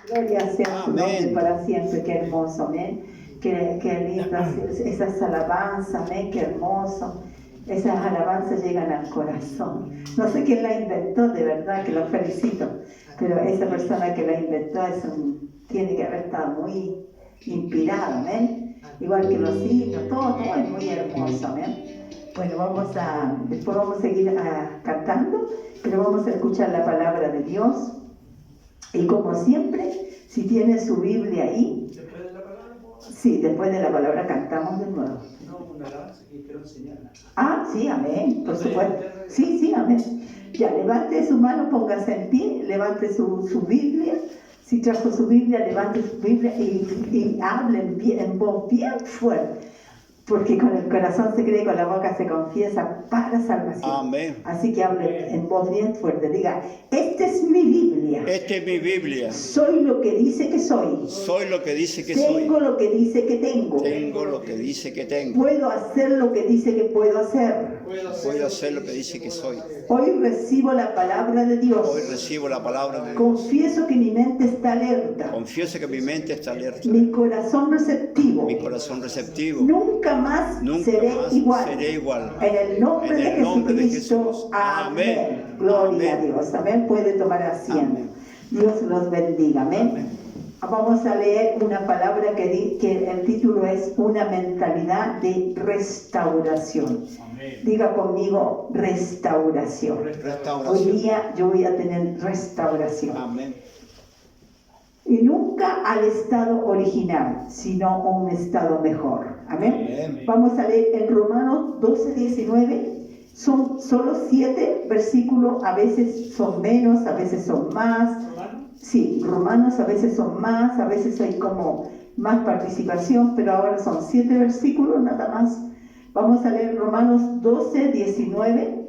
Gloria sea su nombre para siempre, qué hermoso, amén. Qué lindas esas alabanzas, amén, qué hermoso. Esas alabanzas llegan al corazón. No sé quién la inventó, de verdad que lo felicito, pero esa persona que la inventó tiene que haber estado muy inspirado, amén. Igual que los himnos, todo es muy hermoso, amén. Bueno, después vamos a seguir cantando, pero vamos a escuchar la palabra de Dios. Y como siempre, si tiene su Biblia ahí, ¿Después de la palabra? Sí, después de la palabra cantamos de nuevo. No, una alabanza que quiero enseñarla. Sí, amén, por supuesto. Sí, amén. Ya, levante su mano, póngase en pie, levante su Biblia. Si trajo su Biblia, levante su Biblia y hable en voz bien fuerte. Porque con el corazón se cree, con la boca se confiesa para salvación. Amén. Así que hable en voz bien fuerte. Diga, esta es mi Biblia. Esta es mi Biblia. Soy lo que dice que soy. Soy lo que dice que soy. Tengo lo que dice que tengo. Tengo lo que dice que tengo. Puedo hacer lo que dice que puedo hacer. Puedo hacer lo que dice que soy. Hoy recibo la palabra de Dios. Hoy recibo la palabra de Dios. Confieso que mi mente está alerta. Confieso que mi mente está alerta. Mi corazón receptivo. Mi corazón receptivo. Nunca más seré igual. En el nombre de Jesucristo. Amén. Gloria a Dios. Amén. Puede tomar asiento. Amén. Dios los bendiga. Amén. Vamos a leer una palabra que el título es Una mentalidad de restauración. Amén. Diga conmigo, restauración. Hoy día yo voy a tener restauración. Amén. Y nunca al estado original, sino a un estado mejor. Amén. Amén. Vamos a leer en Romanos 12, 19. Son solo 7 versículos, a veces son menos, a veces son más. Sí, Romanos a veces son más, a veces hay como más participación, pero ahora son 7 versículos nada más. Vamos a leer Romanos 12, 19.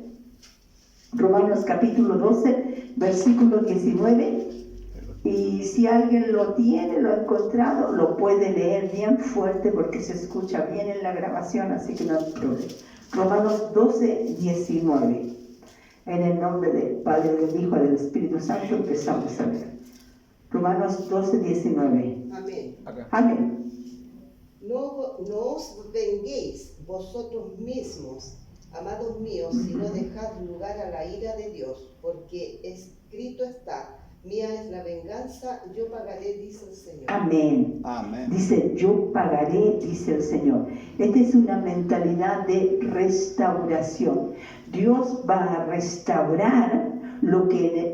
Romanos capítulo 12, versículo 19. Y si alguien lo tiene, lo ha encontrado, lo puede leer bien fuerte porque se escucha bien en la grabación, así que no hay problema. Romanos 12, 19. En el nombre del Padre, del Hijo y del Espíritu Santo empezamos a leer. Romanos 12, 19. Amén. Amén. No os venguéis vosotros mismos, amados míos, sino dejad lugar a la ira de Dios, porque escrito está: mía es la venganza, yo pagaré, dice el Señor. Amén. Amén. Dice, yo pagaré, dice el Señor. Esta es una mentalidad de restauración. Dios va a restaurar lo que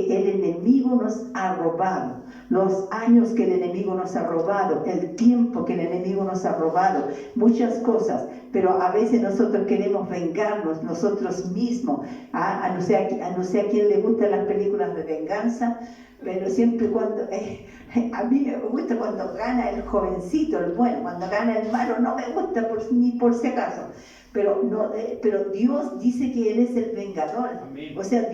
el enemigo nos ha robado, los años que el enemigo nos ha robado, el tiempo que el enemigo nos ha robado, muchas cosas, pero a veces nosotros queremos vengarnos nosotros mismos, a no sé a quién le gustan las películas de venganza, pero siempre cuando, a mí me gusta cuando gana el jovencito, el bueno, cuando gana el malo no me gusta ni por si acaso. Pero Dios dice que Él es el vengador. Amén. O sea,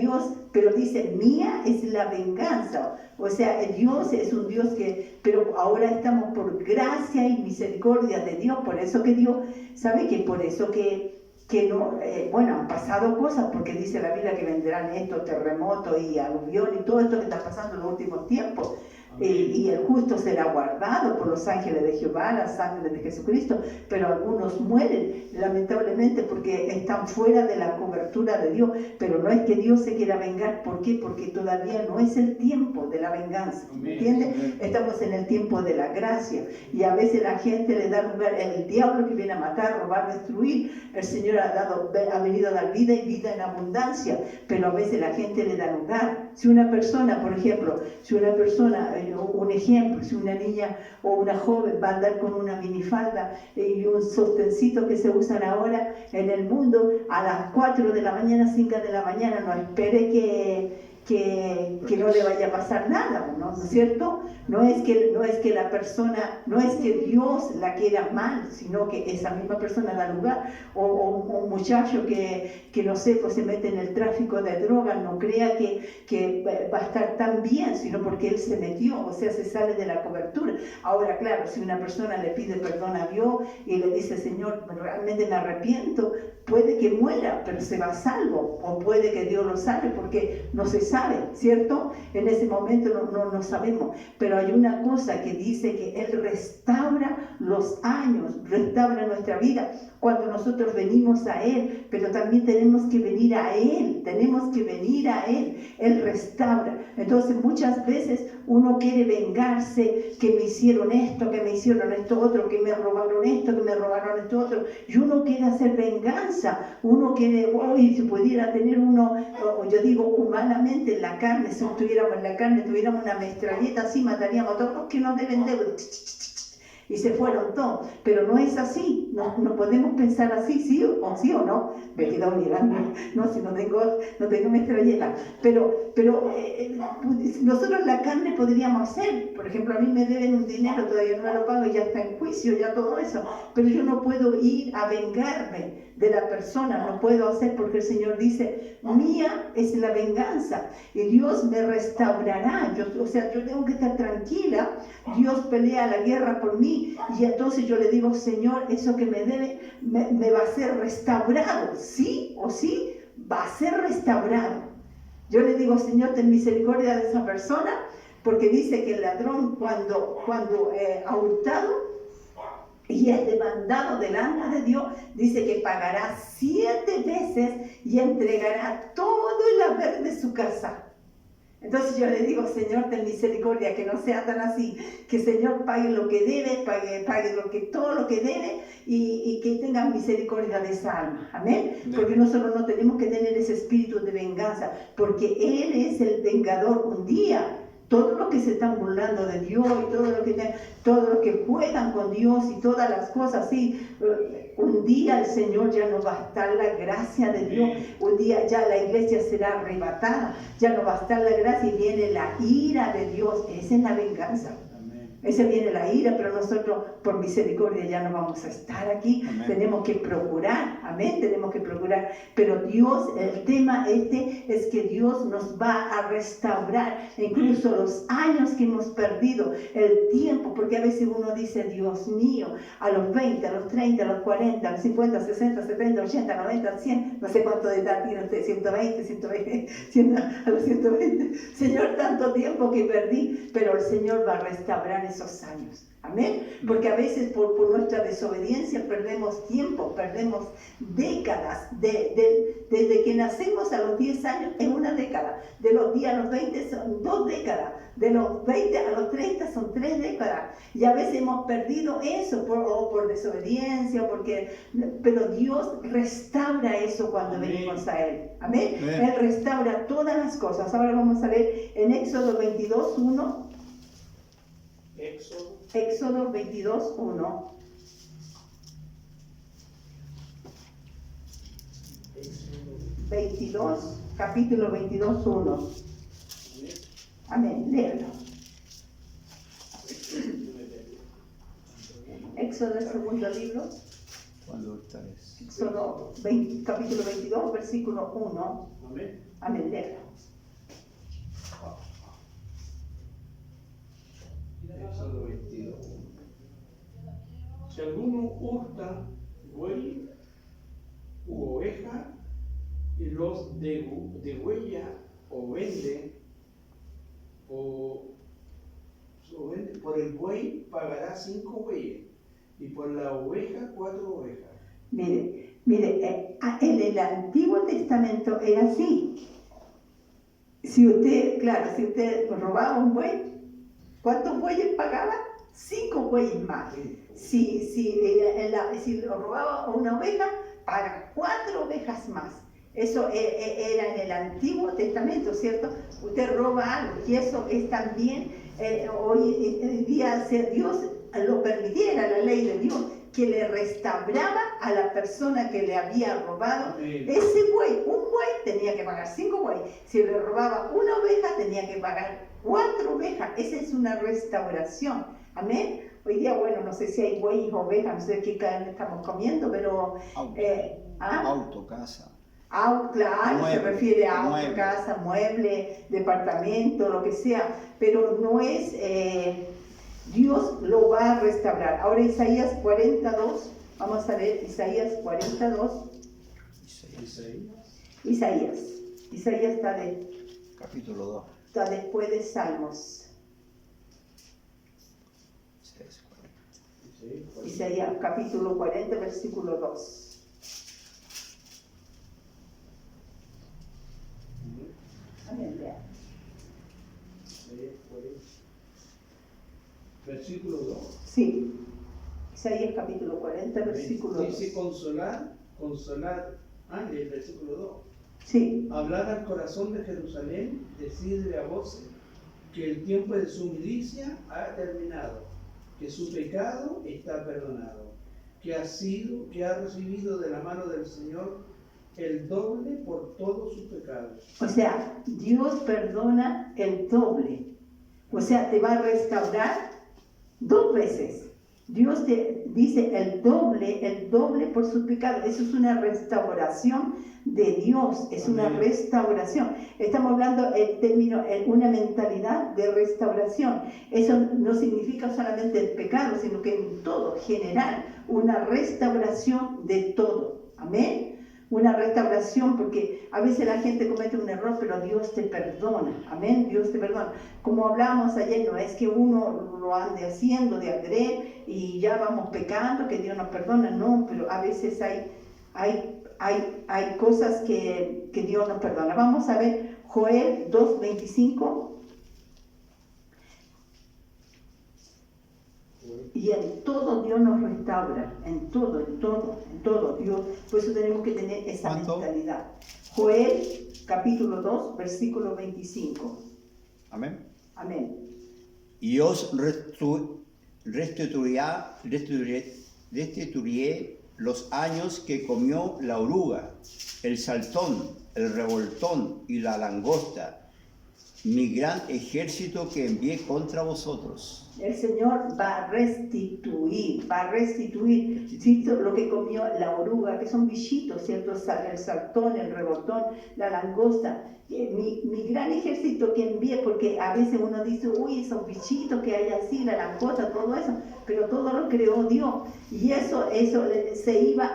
pero dice, mía es la venganza. O sea, Dios es un Dios pero ahora estamos por gracia y misericordia de Dios. Por eso que Dios, ¿sabe que por eso que no, han pasado cosas, porque dice la Biblia que vendrán estos terremotos y aluvión y todo esto que está pasando en los últimos tiempos. Y el justo será guardado por los ángeles de Jehová, la sangre de Jesucristo, pero algunos mueren, lamentablemente, porque están fuera de la cobertura de Dios. Pero no es que Dios se quiera vengar. ¿Por qué? Porque todavía no es el tiempo de la venganza, ¿entiendes? Estamos en el tiempo de la gracia, y a veces la gente le da lugar, el diablo que viene a matar, robar, destruir. El Señor ha venido a dar vida y vida en abundancia, pero a veces la gente le da lugar. Si una persona, por ejemplo, un ejemplo, si una niña o una joven va a andar con una minifalda y un sostencito que se usan ahora en el mundo, a las 4 de la mañana, 5 de la mañana, no espere que no le vaya a pasar nada, ¿no es cierto? No es que la persona, no es que Dios la quiera mal, sino que esa misma persona da lugar. O un muchacho que no sé, pues se mete en el tráfico de drogas, no crea que va a estar tan bien, sino porque él se metió, o sea, se sale de la cobertura. Ahora, claro, si una persona le pide perdón a Dios y le dice, Señor, realmente me arrepiento, puede que muera, pero se va salvo, o puede que Dios lo salve, porque no se sabe. sabe, ¿cierto? En ese momento no sabemos, pero hay una cosa que dice que Él restaura los años, restaura nuestra vida cuando nosotros venimos a Él, pero también tenemos que venir a Él, Él restaura. Entonces muchas veces uno quiere vengarse, que me hicieron esto otro, que me robaron esto otro, y uno quiere hacer venganza, uno quiere, si pudiera tener uno, yo digo humanamente en la carne, si estuviéramos en la carne, tuviéramos una metralleta así, mataríamos a todos los que nos deben deudas, y se fueron todos, pero no es así, no podemos pensar así, sí o no, me quedo mirando, no, si no tengo metralleta, pero nosotros en la carne podríamos hacer, por ejemplo, a mí me deben un dinero, todavía no me lo pago, ya está en juicio, ya todo eso, pero yo no puedo ir a vengarme de la persona, no puedo hacer, porque el Señor dice, mía es la venganza, y Dios me restaurará, yo tengo que estar tranquila, Dios pelea la guerra por mí, y entonces yo le digo, Señor, eso que me debe, me va a ser restaurado, sí o sí, va a ser restaurado. Yo le digo, Señor, ten misericordia de esa persona, porque dice que el ladrón cuando ha hurtado y es demandado delante de Dios, dice que pagará 7 veces y entregará todo el haber de su casa. Entonces yo le digo, Señor, ten misericordia, que no sea tan así, que Señor pague lo que debe, pague todo lo que debe y que tenga misericordia de esa alma. Amén. Porque nosotros no tenemos que tener ese espíritu de venganza, porque Él es el vengador. Un día, todos los que se están burlando de Dios y todos los que juegan con Dios y todas las cosas así, un día el Señor ya no va a estar la gracia de Dios, un día ya la iglesia será arrebatada, ya no va a estar la gracia y viene la ira de Dios. Esa es la venganza. Esa viene la ira, pero nosotros por misericordia ya no vamos a estar aquí. Amén. Tenemos que procurar, amén, tenemos que procurar. Pero Dios, el tema es que Dios nos va a restaurar incluso los años que hemos perdido, el tiempo, porque a veces uno dice, Dios mío, a los 20, a los 30, a los 40, a los 50, 60, 70, 80, 90, 100, no sé cuánto de edad tiene usted, 120, a los 120. Señor, tanto tiempo que perdí, pero el Señor va a restaurar esos años, amén, porque a veces por nuestra desobediencia perdemos tiempo, perdemos décadas, desde que nacemos a los 10 años es una década, de los 10 a los 20 son 2 décadas, de los 20 a los 30 son 3 décadas, y a veces hemos perdido eso por desobediencia, pero Dios restaura eso cuando venimos a Él, amén. Él restaura todas las cosas. Ahora vamos a leer en Éxodo 22:1. Éxodo 22:1. Capítulo 22:1. Amén, léalo. Éxodo, el segundo libro. Éxodo capítulo 22, versículo 1. Amén, léalo. Éxodo 22. Si alguno hurta buey u oveja y los degüella o vende por el buey, pagará 5 bueyes, y por la oveja 4 ovejas. Mire, en el Antiguo Testamento era así. Si usted robaba un buey, ¿cuántos bueyes pagaba? 5 bueyes más. Si robaba una oveja, paga 4 ovejas más. Eso era en el Antiguo Testamento, ¿cierto? Usted roba algo, y eso es también, hoy en día, si Dios lo permitiera, la ley de Dios, que le restauraba a la persona que le había robado ese buey. Un buey tenía que pagar 5 bueyes. Si le robaba una oveja, tenía que pagar 4 ovejas. Esa es una restauración. Amén. Hoy día, bueno, no sé si hay bueyes o ovejas, no sé qué carne estamos comiendo, pero... Auto, casa. Claro, Mueble, se refiere a auto, mueble. casa, mueble, departamento, lo que sea, pero no es... Dios lo va a restaurar. Ahora Isaías 42, vamos a ver Isaías 42. Isaías está de Capítulo 2. Está después de Salmos. Isaías capítulo 40, versículo 2. Amén, lea. Versículo 2. Sí. Isaías capítulo 40, versículo 2. Dice consolar. El versículo 2. Sí. Hablar al corazón de Jerusalén, decirle a voces que el tiempo de su milicia ha terminado, que su pecado está perdonado, que ha recibido de la mano del Señor el doble por todos sus pecados. O sea, Dios perdona el doble. O sea, te va a restaurar 2 veces. Dios te dice el doble por sus pecados. Eso es una restauración de Dios, es una restauración. Estamos hablando el término, una mentalidad de restauración. Eso no significa solamente el pecado, sino que en todo, general, una restauración de todo. Amén. Una restauración, porque a veces la gente comete un error, pero Dios te perdona. Amén, Dios te perdona. Como hablábamos ayer, no es que uno lo ande haciendo de adrede y ya vamos pecando, que Dios nos perdona, no, pero a veces hay cosas que Dios nos perdona. Vamos a ver Joel 2:25. Y en todo Dios nos restaura, en todo Dios. Por eso tenemos que tener esa mentalidad. Joel capítulo 2, versículo 25. Amén. Amén. Y os restituiré los años que comió la oruga, el saltón, el revoltón y la langosta, mi gran ejército que envié contra vosotros. El Señor va a restituir, ¿cierto? Lo que comió la oruga, que son bichitos, ¿cierto? El saltón, el revoltón, la langosta. Mi gran ejército que envié, porque a veces uno dice, uy, esos bichitos que hay así, la langosta, todo eso, pero todo lo creó Dios. Y eso se iba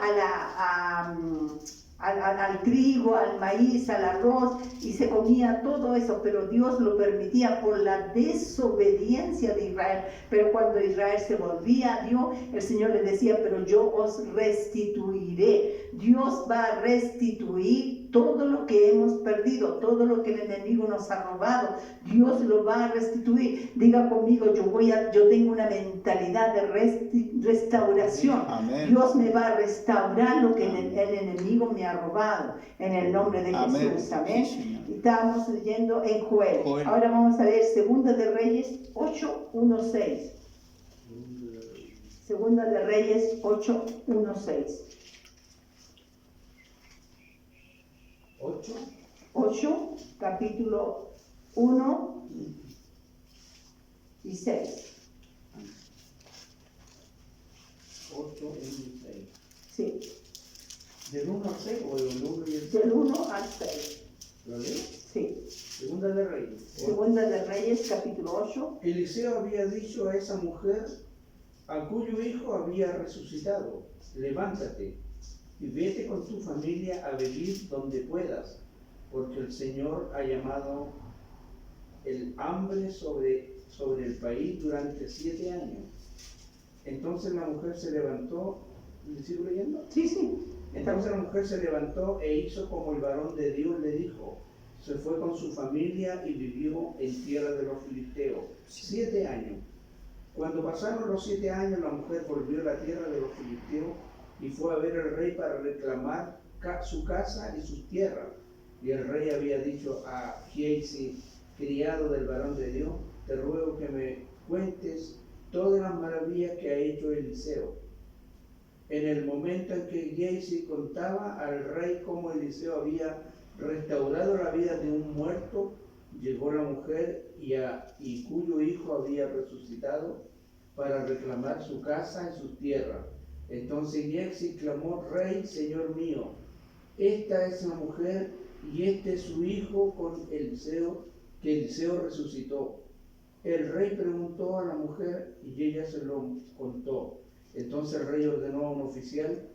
al trigo, al maíz, al arroz, y se comía todo eso, pero Dios lo permitía por la desobediencia de Israel. Pero cuando Israel se volvía a Dios, el Señor le decía, pero yo os restituiré. Dios va a restituir todo lo que hemos perdido, todo lo que el enemigo nos ha robado. Dios lo va a restituir. Diga conmigo, yo tengo una mentalidad de restauración. Amén. Dios me va a restaurar lo que el enemigo me ha robado, en el nombre de Jesús. Amén. Sí, y estábamos leyendo en Joel. Ahora vamos a ver Segunda de Reyes 8:1-6. Segunda de Reyes 8:1-6. 8, capítulo 1 y 6. 8 y 6. Sí. ¿Del 1 al 6 o del 1 y el 6? Del 1 al 6. ¿Lo leo? Sí. Segunda de Reyes. Segunda de Reyes, capítulo 8. Eliseo había dicho a esa mujer, a cuyo hijo había resucitado, levántate y vete con tu familia a vivir donde puedas, porque el Señor ha llamado el hambre sobre el país durante 7 años. Entonces la mujer se levantó, ¿le sigo leyendo? Sí, sí. Entonces la mujer se levantó e hizo como el varón de Dios le dijo. Se fue con su familia y vivió en tierra de los filisteos 7 años. Cuando pasaron los 7 años, la mujer volvió a la tierra de los filisteos y fue a ver al rey para reclamar su casa y sus tierras. Y el rey había dicho a Giezi, criado del varón de Dios, te ruego que me cuentes todas las maravillas que ha hecho Eliseo. En el momento en que Giezi contaba al rey cómo Eliseo había restaurado la vida de un muerto, llegó la mujer y cuyo hijo había resucitado para reclamar su casa y sus tierras. Entonces Giezi clamó, Rey, Señor mío, esta es la mujer y este es su hijo con Eliseo, que Eliseo resucitó. El rey preguntó a la mujer y ella se lo contó. Entonces el rey ordenó a un oficial,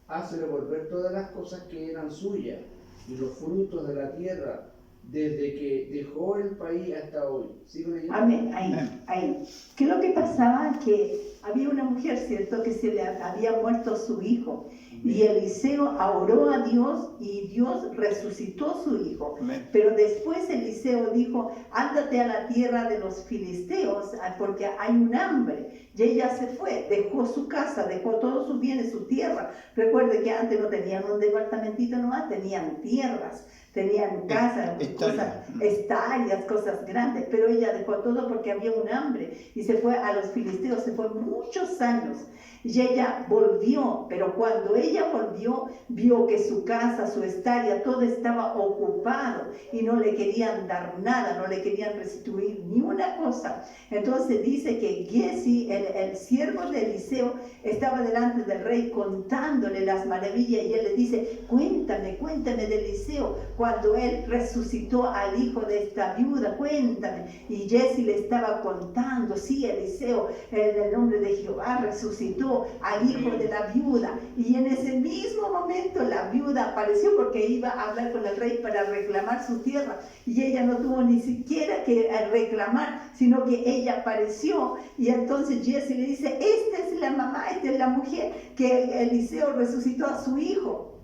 hazle volver todas las cosas que eran suyas y los frutos de la tierra desde que dejó el país hasta hoy. ¿Siguen leyendo? Amén, Amén. ahí. ¿Qué es lo que pasaba? Que había una mujer, ¿cierto?, que se le había muerto su hijo. Y Eliseo oró a Dios y Dios resucitó su hijo. Amén. Pero después Eliseo dijo, ándate a la tierra de los filisteos porque hay un hambre. Y ella se fue, dejó su casa, dejó todos sus bienes, su tierra. Recuerde que antes no tenían un departamentito nomás, tenían tierras. Tenían casas, hectáreas, cosas grandes, pero ella dejó todo porque había un hambre y se fue a los filisteos, se fue muchos años. Y ella volvió, pero cuando ella volvió, vio que su casa, su hectárea, todo estaba ocupado y no le querían dar nada, no le querían restituir ni una cosa. Entonces dice que Giezi, el siervo de Eliseo, estaba delante del rey contándole las maravillas y él le dice, cuéntame de Eliseo, cuando él resucitó al hijo de esta viuda, cuéntame. Y Giezi le estaba contando, sí, Eliseo, en el nombre de Jehová, resucitó al hijo de la viuda. Y en ese mismo momento la viuda apareció porque iba a hablar con el rey para reclamar su tierra. Y ella no tuvo ni siquiera que reclamar, sino que ella apareció. Y entonces Giezi le dice, esta es la mamá, esta es la mujer que Eliseo resucitó a su hijo.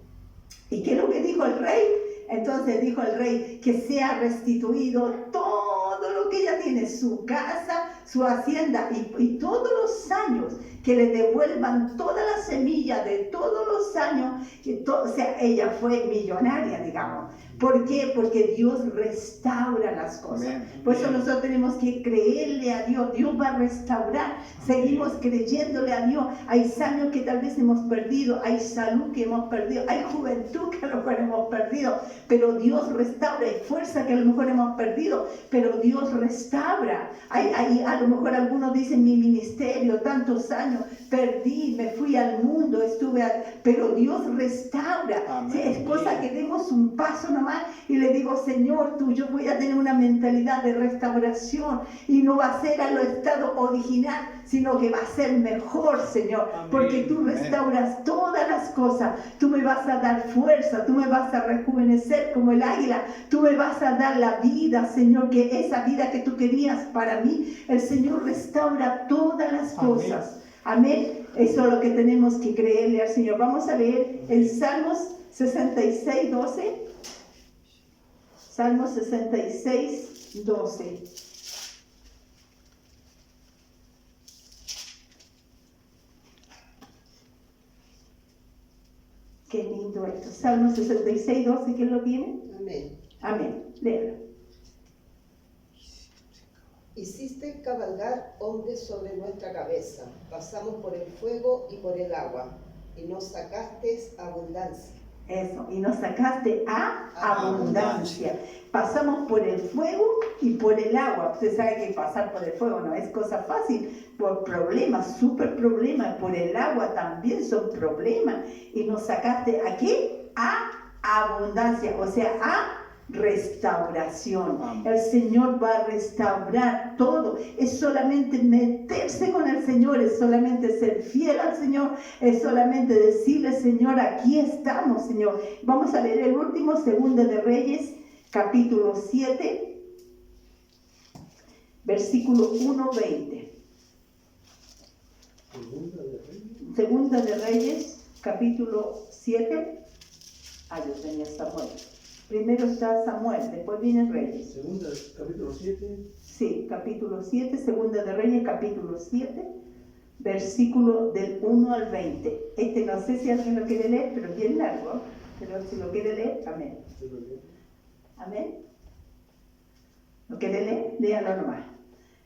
¿Y qué es lo que dijo el rey? Entonces dijo el rey que sea restituido todo lo que ella tiene, su casa, su hacienda y todos los años, que le devuelvan toda la semilla de todos los años, o sea, ella fue millonaria, digamos. ¿Por qué? Porque Dios restaura las cosas. Amén. Por eso nosotros tenemos que creerle a Dios. Dios va a restaurar. Seguimos creyéndole a Dios. Hay años que tal vez hemos perdido, hay salud que hemos perdido, hay juventud que a lo mejor hemos perdido, pero Dios restaura. Hay fuerza que a lo mejor hemos perdido, pero Dios restaura. A lo mejor algunos dicen, mi ministerio, tantos años, perdí, me fui al mundo, pero Dios restaura. Amén. Sí, es cosa que demos un paso nomás y le digo, Señor, yo voy a tener una mentalidad de restauración y no va a ser a lo estado original, sino que va a ser mejor, Señor, Amén. porque tú restauras todas las cosas. Tú me vas a dar fuerza, tú me vas a rejuvenecer como el águila, tú me vas a dar la vida, Señor, que esa vida que tú querías para mí, el Señor restaura todas las cosas. Amén. Eso es lo que tenemos que creerle al Señor. Vamos a leer en Salmos 66, 12. Salmos 66, 12. Qué lindo esto. Salmos 66, 12. ¿Quién lo tiene? Amén. Amén. Léalo. Hiciste cabalgar hombres sobre nuestra cabeza, pasamos por el fuego y por el agua, y nos sacaste abundancia. Eso, y nos sacaste a abundancia. Pasamos por el fuego y por el agua. Usted sabe que pasar por el fuego no es cosa fácil, por problemas, súper problemas. Por el agua también son problemas. Y nos sacaste ¿a qué? A abundancia, o sea, a restauración. Amén. El Señor va a restaurar todo. Es solamente meterse con el Señor, es solamente ser fiel al Señor, es solamente decirle, Señor, aquí estamos, Señor. Vamos a leer el último, Segunda de Reyes, capítulo 7, versículo 1-20. Segunda de Reyes, capítulo 7. Yo tenía Samuel. Primero está Samuel, después viene Reyes. Segunda, capítulo 7. Sí, capítulo 7, Segunda de Reyes, capítulo 7, versículo del 1 al 20. No sé si alguien lo quiere leer, pero es bien largo. Pero si lo quiere leer, amén. Amén. ¿Lo quiere leer? Léalo nomás.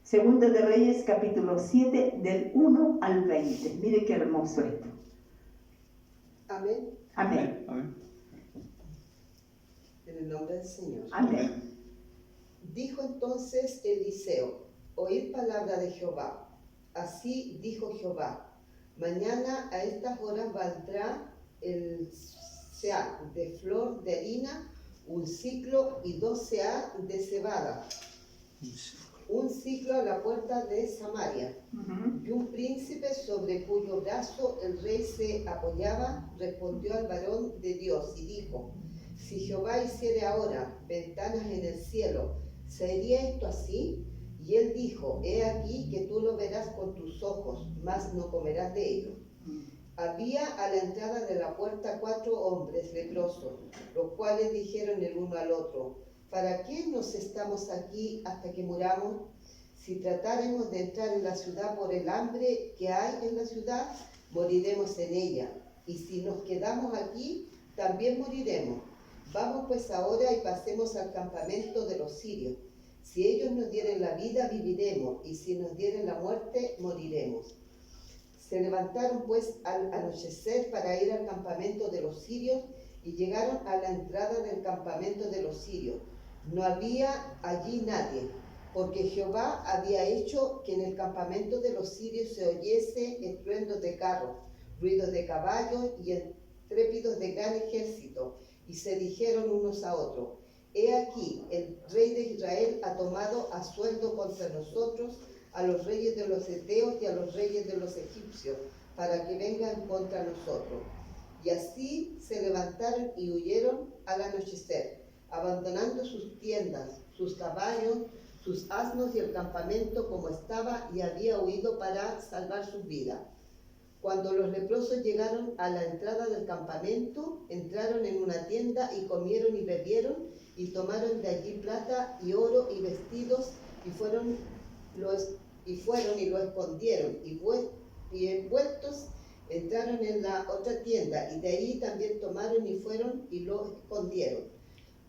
Segunda de Reyes, capítulo 7, del 1 al 20. Mire qué hermoso esto. Amén. Amén. Amén. En el nombre del Señor. Amén. Dijo entonces Eliseo, oíd palabra de Jehová. Así dijo Jehová, mañana a estas horas valdrá el seah de flor de harina, un ciclo y 2 seah de cebada, un ciclo a la puerta de Samaria. Y un príncipe sobre cuyo brazo el rey se apoyaba respondió al varón de Dios y dijo, Si Jehová hiciere ahora ventanas en el cielo, ¿sería esto así? Y él dijo, he aquí que tú lo verás con tus ojos, mas no comerás de ello. Había a la entrada de la puerta 4 hombres leprosos, los cuales dijeron el uno al otro, ¿para qué nos estamos aquí hasta que muramos? Si tratáremos de entrar en la ciudad por el hambre que hay en la ciudad, moriremos en ella. Y si nos quedamos aquí, también moriremos. Vamos pues ahora y pasemos al campamento de los sirios. Si ellos nos dieren la vida, viviremos, y si nos dieren la muerte, moriremos. Se levantaron pues al anochecer para ir al campamento de los sirios y llegaron a la entrada del campamento de los sirios. No había allí nadie, porque Jehová había hecho que en el campamento de los sirios se oyese estruendos de carros, ruidos de caballos y trépidos de gran ejército, y se dijeron unos a otros, he aquí, el rey de Israel ha tomado a sueldo contra nosotros a los reyes de los heteos y a los reyes de los egipcios, para que vengan contra nosotros. Y así se levantaron y huyeron al anochecer, abandonando sus tiendas, sus caballos, sus asnos y el campamento como estaba, y había huido para salvar sus vidas. Cuando los leprosos llegaron a la entrada del campamento, entraron en una tienda y comieron y bebieron, y tomaron de allí plata y oro y vestidos, y fueron y lo escondieron, y envueltos entraron en la otra tienda, y de ahí también tomaron y fueron y lo escondieron.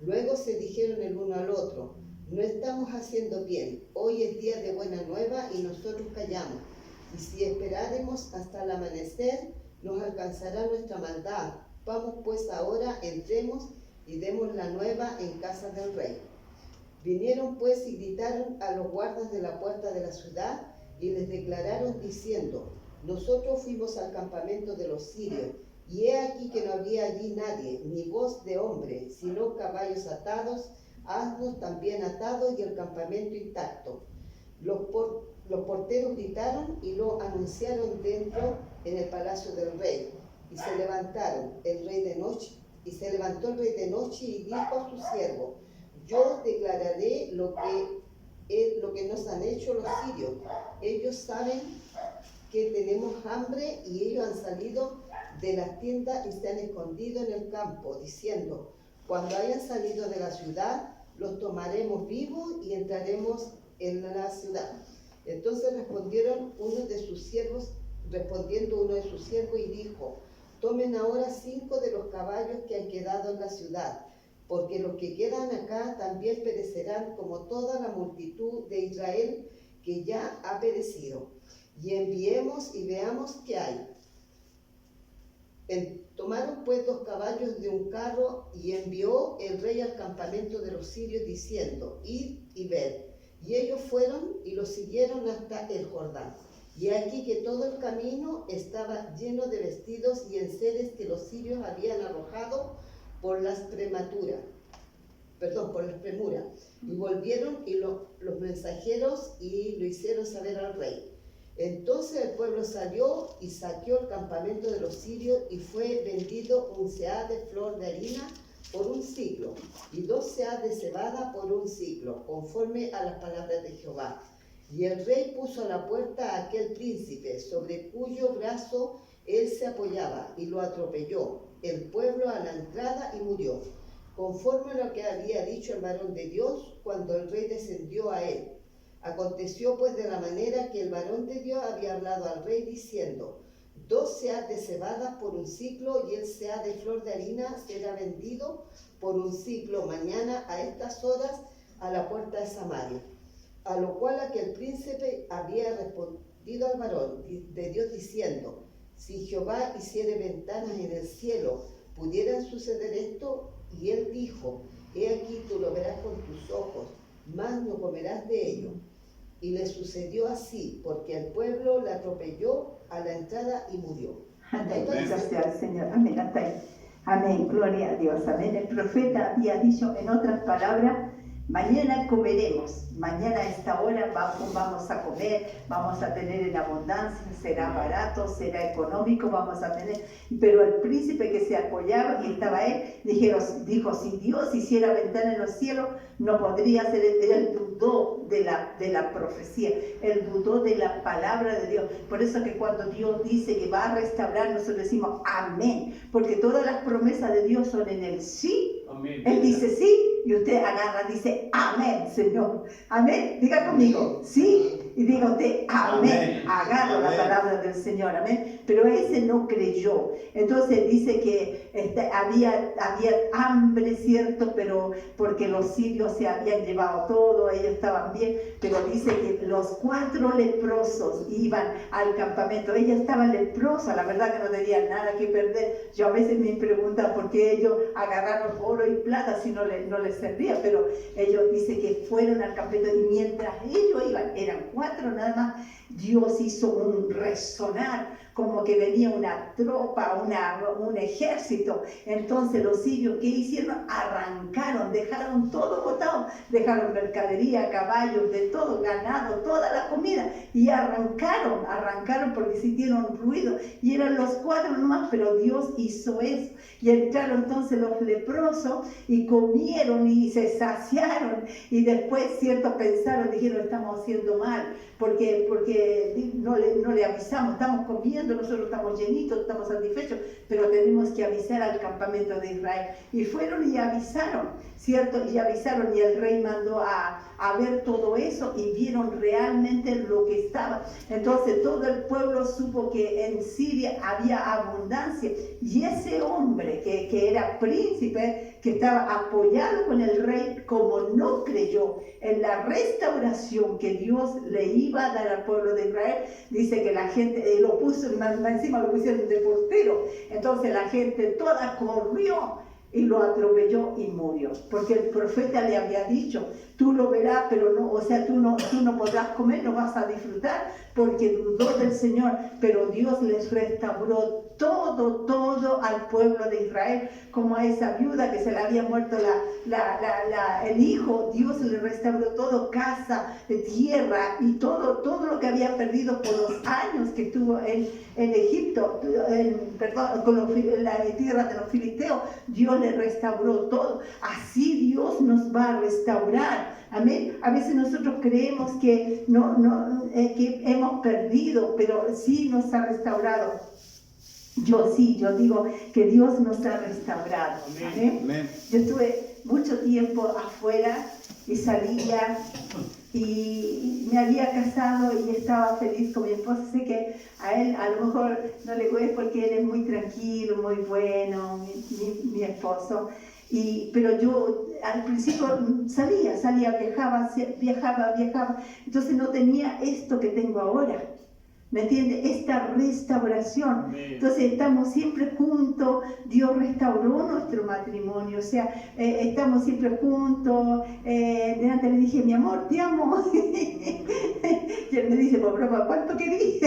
Luego se dijeron el uno al otro, no estamos haciendo bien, hoy es día de buena nueva y nosotros callamos, y si esperáremos hasta el amanecer, nos alcanzará nuestra maldad. Vamos pues ahora, entremos y demos la nueva en casa del rey. Vinieron pues y gritaron a los guardas de la puerta de la ciudad y les declararon diciendo, nosotros fuimos al campamento de los sirios, y he aquí que no había allí nadie, ni voz de hombre, sino caballos atados, asnos también atados y el campamento intacto. Los porteros gritaron y lo anunciaron dentro en el palacio del rey, y se levantó el rey de noche y dijo a su siervo, yo declararé lo que nos han hecho los sirios. Ellos saben que tenemos hambre y ellos han salido de las tiendas y se han escondido en el campo, diciendo, cuando hayan salido de la ciudad, los tomaremos vivos y entraremos en la ciudad. Entonces respondiendo uno de sus siervos y dijo, tomen ahora 5 de los caballos que han quedado en la ciudad, porque los que quedan acá también perecerán como toda la multitud de Israel que ya ha perecido. Y enviemos y veamos qué hay. Tomaron pues 2 caballos de un carro y envió el rey al campamento de los sirios diciendo, id y ved. Y ellos fueron y los siguieron hasta el Jordán. Y aquí que todo el camino estaba lleno de vestidos y enseres que los sirios habían arrojado por las premuras. Y volvieron y los mensajeros y lo hicieron saber al rey. Entonces el pueblo salió y saqueó el campamento de los sirios y fue vendido 1 seah de flor de harina por 1 siclo y 2 seah de cebada por 1 siclo, conforme a las palabras de Jehová. Y el rey puso a la puerta a aquel príncipe, sobre cuyo brazo él se apoyaba, y lo atropelló el pueblo a la entrada y murió, conforme a lo que había dicho el varón de Dios cuando el rey descendió a él. Aconteció pues de la manera que el varón de Dios había hablado al rey diciendo, 2 seah de cebada por 1 siclo y el seah de flor de harina será vendido por 1 siclo mañana a estas horas a la puerta de Samaria. A lo cual aquel príncipe había respondido al varón de Dios diciendo, si Jehová hiciere ventanas en el cielo, ¿pudiera suceder esto? Y él dijo, he aquí tú lo verás con tus ojos, mas no comerás de ello. Y le sucedió así, porque el pueblo la atropelló a la entrada y murió. Gracias al Señor. Amén. Hasta ahí. Amén. Gloria a Dios. Amén. El profeta había dicho, en otras palabras, mañana comeremos, mañana a esta hora vamos a comer, vamos a tener en abundancia, será barato, será económico, vamos a tener. Pero el príncipe que se apoyaba y estaba él, dijo, si Dios hiciera ventana en los cielos, no podría ser. Él dudó de la profecía, él dudó de la palabra de Dios. Por eso que cuando Dios dice que va a restaurar, nosotros decimos amén, porque todas las promesas de Dios son en el sí. Amén. Él dice sí y usted agarra, dice amén, Señor. Amén. Diga conmigo, sí, y diga usted amén. Agarra la palabra del Señor, amén. Pero ese no creyó. Entonces dice que había hambre, cierto, pero porque los sirios se habían llevado todo, ellos estaban bien, pero dice que los 4 leprosos iban al campamento. Ella estaba leprosa, la verdad que no tenía nada que perder. Yo a veces me pregunto por qué ellos agarraron oro y plata si no les servía, pero ellos dicen que fueron al campamento y mientras ellos iban, eran 4 nada más, Dios hizo un resonar, como que venía una tropa, un ejército. Entonces los sirios, ¿qué hicieron? Arrancaron, dejaron todo botado, dejaron mercadería, caballos, de todo, ganado, toda la comida, y arrancaron porque sintieron ruido, y eran los 4 nomás, pero Dios hizo eso, y entraron entonces los leprosos, y comieron, y se saciaron, y después, cierto, pensaron, dijeron, estamos haciendo mal, porque no le avisamos, estamos comiendo, nosotros estamos llenitos, estamos satisfechos, pero tenemos que avisar al campamento de Israel. Y fueron y avisaron, ¿cierto? Y avisaron, y el rey mandó a ver todo eso, y vieron realmente lo que estaba. Entonces todo el pueblo supo que en Siria había abundancia, y ese hombre que era príncipe, que estaba apoyado con el rey, como no creyó en la restauración que Dios le iba a dar al pueblo de Israel, dice que la gente lo puso, encima lo pusieron de portero. Entonces la gente toda corrió y lo atropelló y murió, porque el profeta le había dicho, tú lo verás, pero no, o sea, tú no podrás comer, no vas a disfrutar, porque dudó del Señor. Pero Dios les restauró todo al pueblo de Israel, como a esa viuda que se le había muerto el hijo. Dios le restauró todo, casa, tierra, y todo lo que había perdido por los años que estuvo en Egipto, con la tierra de los filisteos. Dios le restauró todo. Así Dios nos va a restaurar. Amén. A veces nosotros creemos que que hemos perdido, pero sí nos ha restaurado. Yo digo que Dios nos ha restaurado. Amén. Amén. Yo estuve mucho tiempo afuera y salía y me había casado y estaba feliz con mi esposo. Sé que a él a lo mejor no le gusta porque él es muy tranquilo, muy bueno, mi esposo. Pero yo al principio salía, viajaba, entonces no tenía esto que tengo ahora, ¿me entiende? Esta restauración. Amén. Entonces estamos siempre juntos, Dios restauró nuestro matrimonio, o sea, estamos siempre juntos. Delante le dije, mi amor, te amo. Y él me dice, por broma, ¿cuánto querís?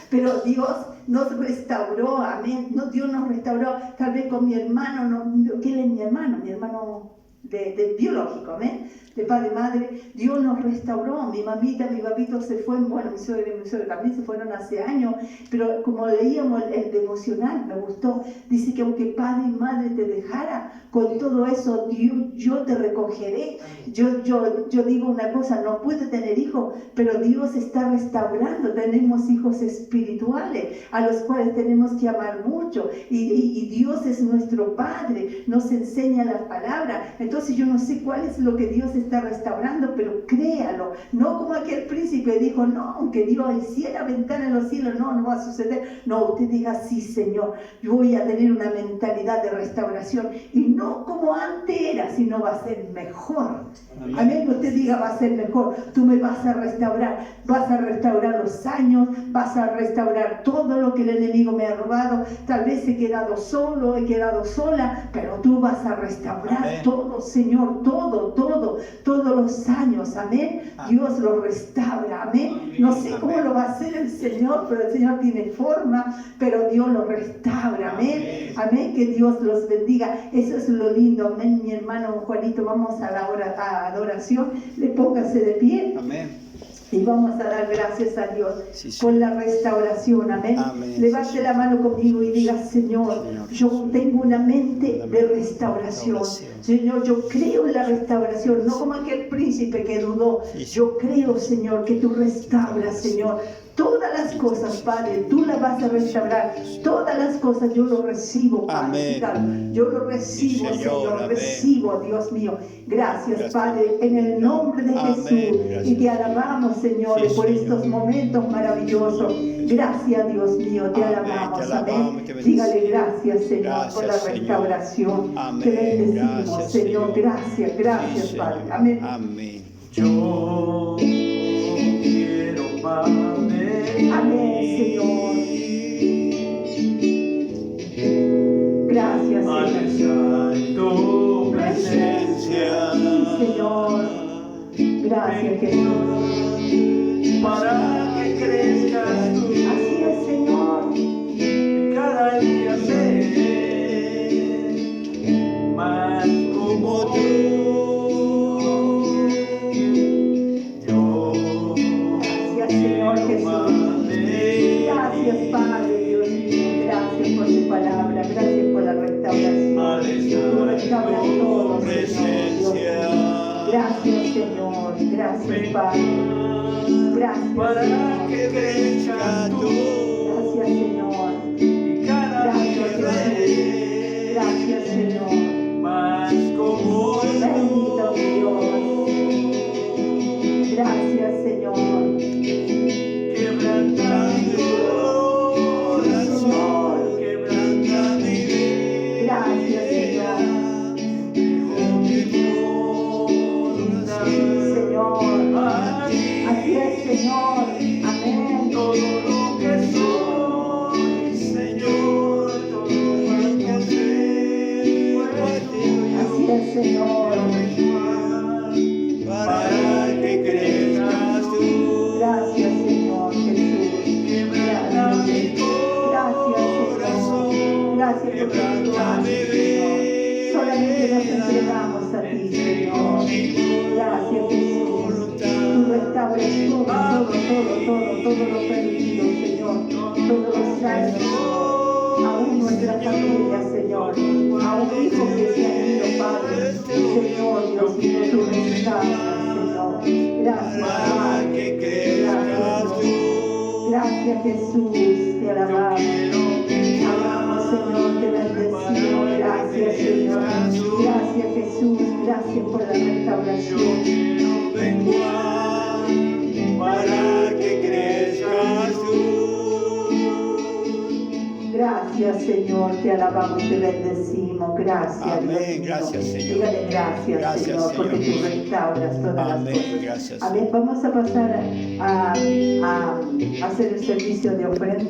Pero Dios nos restauró, amén. No, Dios nos restauró, tal vez con mi hermano, que él es mi hermano de biológico, amén, de padre y madre. Dios nos restauró. Mi mamita, mi papito se fue, bueno, mi suegra y mi suegra también se fueron hace años, pero como leíamos el devocional, me gustó, dice que aunque padre y madre te dejara, con todo eso yo te recogeré. Yo digo una cosa, no pude tener hijos, pero Dios está restaurando. Tenemos hijos espirituales a los cuales tenemos que amar mucho, y Dios es nuestro Padre, nos enseña la palabra. Entonces yo no sé cuál es lo que Dios está restaurando, pero créalo. No como aquel príncipe dijo, no, aunque Dios hiciera ventana en los cielos, no va a suceder. No, usted diga, sí, Señor, yo voy a tener una mentalidad de restauración, y no como antes era, sino va a ser mejor. Amén. Usted diga, va a ser mejor. Tú me vas a restaurar los años, vas a restaurar todo lo que el enemigo me ha robado. Tal vez he quedado solo, he quedado sola, pero tú vas a restaurar. Amén. Todo, Señor, todo, todos los años, amén. Dios lo restaura, amén. No sé cómo lo va a hacer el Señor, pero el Señor tiene forma, pero Dios lo restaura, amén. Amén, que Dios los bendiga. Eso es lo lindo, amén. Mi hermano Juanito, vamos a la adoración, le póngase de pie. Amén. Y vamos a dar gracias a Dios Sí, sí. por la restauración, amén. Amén. Levante la mano conmigo y diga, Señor, yo tengo una mente de restauración. Señor, yo creo en la restauración, no como aquel príncipe que dudó. Yo creo, Señor, que tú restauras, Señor. Todas las cosas, Padre, tú las vas a restaurar. Todas las cosas yo lo recibo, Padre. Amén. Yo lo recibo, Sí, Señor, Señor. amén. Recibo, Dios mío. Gracias, Padre, en el nombre de Amén. Jesús. Gracias. Y te alabamos, Señor, Sí, por Señor. estos momentos maravillosos. Gracias, Dios mío, te Amén, alabamos, te alabamos, amén. te bendecimos. Dígale gracias, Señor, Gracias, por la Señor. restauración. Amén. Te bendecimos, Gracias, Señor. Señor. Gracias, gracias, Sí, Padre. Señor. Amén. Amén. Yo quiero más de Amén, Señor. Gracias, Al Señor. estar tu presencia, Sí, Señor. Gracias, Jesús. para que crezcas tú, Así es, Señor. cada día seré más como tú. Yo Gracias, Señor Jesús. más de Gracias, ti. Padre Dios mío. Gracias por tu palabra. Gracias por la restauración. Al Tú estar restauras tu todo, Señor. Dios presencia, mío. Gracias, Señor. Gracias, Padre. Gracias, para Señor. que crezcas tú, Gracias, Señor. y cada día Gracias, seré Gracias, Señor. más como Bendito mi Dios. Gracias, Señor. quebranta mi corazón, quebranta mi vida, Gracias, Señor. dejo mi voluntad Señor. a ti. Así es, Señor. Amén. Todo lo que soy, Señor, todo cuanto sé, Así es, Señor. para que crezcas tú, Gracias, Señor Jesús. quebranta mi corazón, Gracias por tu quebranta mi Señor. Solamente nos entregamos a ti, Señor. Gracias, Jesús. Tú restauras todo lo perdido, Señor. Todos los daños, aún nuestra familia, Señor. Aún hijos que se han ido, Padre. Señor, Dios mío, tú restauras, Señor. Gracias, Padre. Gracias, Jesús. Te alabamos. Alabamos, Señor, te bendecimos. Gracias, Señor. Gracias, Jesús. Gracias por la restauración. para que crezcas tú. Gracias, Señor, te alabamos, te bendecimos. Gracias, Amén. Dios mío. Gracias, Señor. Dígale gracias, Gracias, Señor, porque Señor. tú restauras todas las Amén. cosas. Gracias. Amén. Vamos a pasar a hacer el servicio de ofrenda.